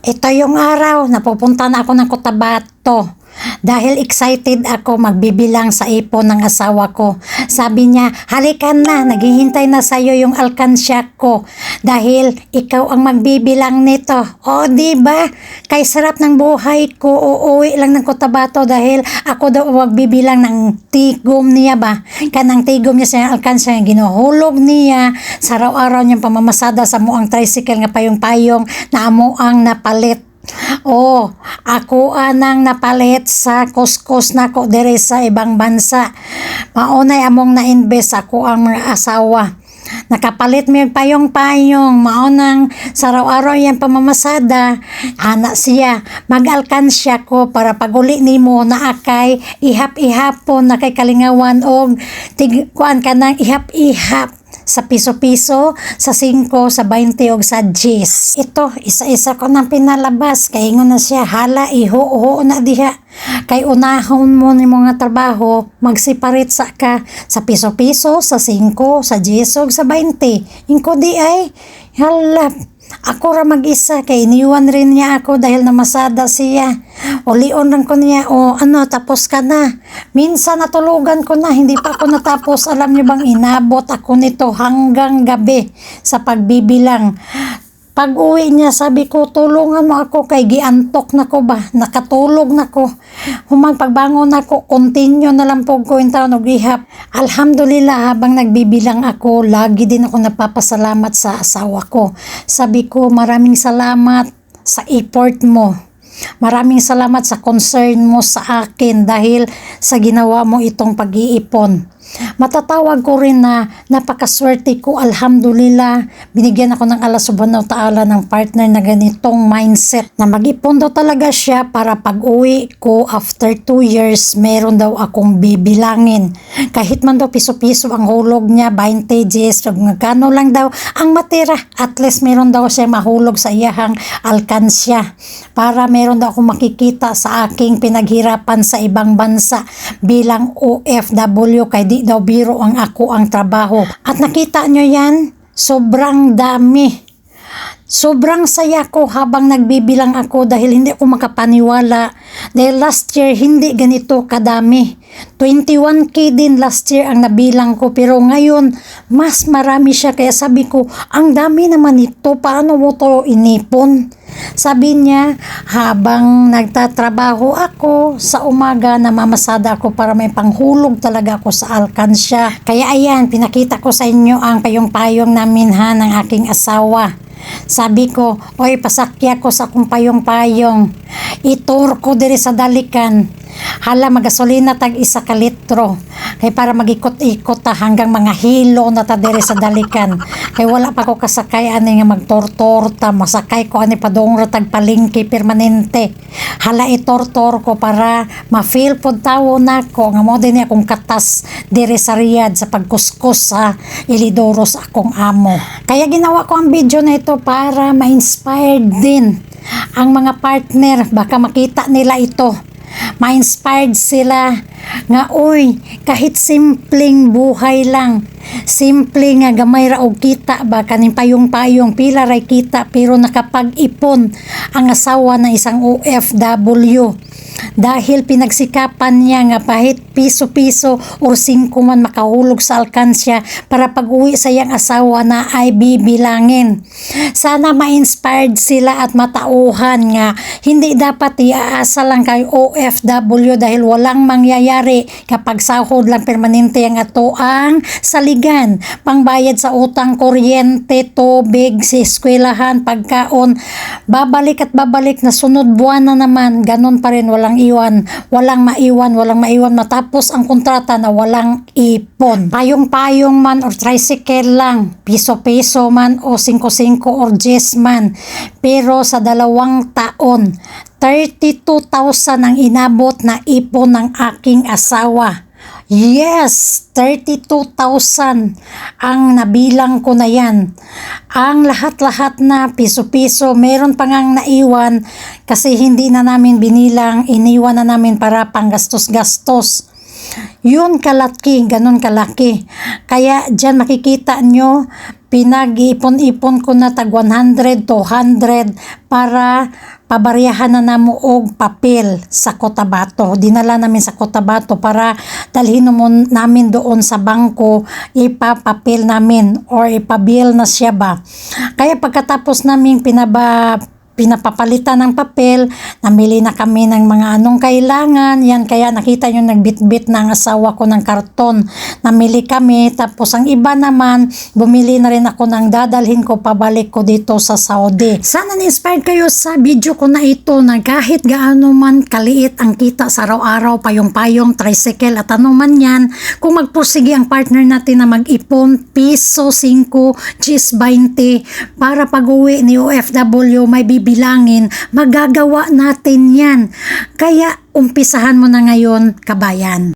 Ito yung araw na pupunta na ako ng Cotabato. Dahil excited ako magbibilang sa ipon ng asawa ko. Sabi niya, halika na, naghihintay na sa'yo yung alkansya ko. Dahil ikaw ang magbibilang nito. O, diba? Kay sarap ng buhay ko, uuwi lang ng Cotabato dahil ako daw magbibilang ng tigom niya ba? Kanang tigom niya sa alkansya, ginuhulog niya sa araw-araw niyang pamamasada sa muang tricycle nga payong-payong na amuang napalit. Oh, ako anang napalit sa kuskus na ko dire sa ibang bansa. Maunay among na-invest ako ang mga asawa. Nakapalit mi payong-payong, maunang sa araw-araw yan pamamasada. Ana siya, mag-alkansya ko para paguli nimo na akay ihap-ihapon na kay kalingawan og kuan ka nang ihap-ihap sa piso-piso, sa 5, sa 20 o sa 10. Ito, isa-isa ko nang pinalabas. Kaya ingon na siya, hala, iho na diha. Kay unahon mo ni mga trabaho, magsiparit sa ka sa piso-piso, sa 5, sa 10 o sa 20. Ingko di ay, hala, ako ra mag-isa kay iniwan rin niya ako dahil namasada siya. O lion lang ko niya, o ano, tapos ka na. Minsan natulugan ko na, hindi pa ako natapos. Alam niyo bang inabot ako nito hanggang gabi sa pagbibilang. Pag uwi niya, sabi ko, tulungan mo ako kay giantok na ko ba? Nakatulog na ko. Humang pagbangon na ko, continue na lang po ko yung taon og ihap. Alhamdulillah, habang nagbibilang ako, lagi din ako napapasalamat sa asawa ko. Sabi ko, maraming salamat sa effort mo. Maraming salamat sa concern mo sa akin dahil sa ginawa mo itong pag-iipon. Matatawag ko rin na napakaswerte ko, alhamdulillah, binigyan ako ng Allah subhanahu wa ta'ala ng partner na ganitong mindset na mag-ipon daw talaga siya para pag uwi ko after 2 years meron daw akong bibilangin. Kahit man daw piso-piso ang hulog niya, 20 Gs, magkano lang daw ang matira, at least meron daw siya mahulog sa iyahang alkansya para meron daw akong makikita sa aking pinaghirapan sa ibang bansa bilang OFW. Kay di daw biro ang ako ang trabaho. At nakita nyo yan, sobrang dami. Sobrang saya ko habang nagbibilang ako dahil hindi ako makapaniwala. Dahil last year, hindi ganito kadami. 21K din last year ang nabilang ko. Pero ngayon, mas marami siya. Kaya sabi ko, ang dami naman ito. Paano mo to inipon? Sabi niya, habang nagtatrabaho ako, sa umaga namamasada ako para may panghulog talaga ako sa alkansya. Kaya ayan, pinakita ko sa inyo ang payong-payong namin ha ng aking asawa. Sabi ko, oy, pasakya ko sa akong payong-payong. Itur ko diri sa dalikan. Hala, magasolina tag 1 ka litro. Kay para magikot-ikot ta hanggang mga hilo na ta diri sa dalikan. Kay wala pa ko kasakay ani nga magtortorta, masakay ko ani padong tag palengke permanente. Hala, itortor ko para ma-feel pod tawo nako nga mo din akong katas diri sa Riyadh sa pagkuskus sa Ilidoros akong amo. Kaya ginawa ko ang video na ito para ma-inspired din ang mga partner, baka makita nila ito. Ma-inspired sila nga uy, kahit simpleng buhay lang, simple nga gamay ra og kita ba kaning payong-payong pila ray kita pero nakapag-ipon ang asawa ng isang OFW. Dahil pinagsikapan niya nga pahit piso-piso o 5 man makahulog sa alkansya para pag-uwi sa iyang asawa na ay bibilangin. Sana ma-inspired sila at matauhan nga hindi dapat iaasa lang kay OFW dahil walang mangyayari kapag sahod lang permanente ang ato ang saligan. Pangbayad sa utang, kuryente, tubig, sa eskwelahan, pagkaon, babalik at babalik na sunod buwan na naman, ganun pa rin, walang maiwan matapos ang kontrata na walang ipon. Payong-payong man or tricycle lang, piso-piso man o 5-5 or 10 man. Pero sa 2 taon, 32,000 ang inabot na ipon ng aking asawa. Yes, 32,000 ang nabilang ko na yan. Ang lahat-lahat na piso-piso, meron pa ngang naiwan kasi hindi na namin binilang, iniwan na namin para panggastos-gastos. Yun kalaki, ganun kalaki. Kaya dyan makikita nyo, pinag-ipon-ipon ko na tag 100, 200 para pabaryahan na namo og papel sa Cotabato. Dinala namin sa Cotabato para dalhin namin doon sa bangko, ipapapel namin or ipabil na siya ba. Kaya pagkatapos namin pinapapalitan ng papel, namili na kami ng mga anong kailangan. Yan, kaya nakita nyo nagbitbit ng asawa ko ng karton. Namili kami, tapos ang iba naman, bumili na rin ako ng dadalhin ko pabalik ko dito sa Saudi. Sana na-inspired kayo sa video ko na ito na kahit gaano man kaliit ang kita sa araw-araw, payong-payong, tricycle at ano man yan, kung magpursige ang partner natin na mag-ipon, piso 5, cheese 20, para pag-uwi ni OFW may bibilangin, magagawa natin yan. Kaya umpisahan mo na ngayon, kabayan.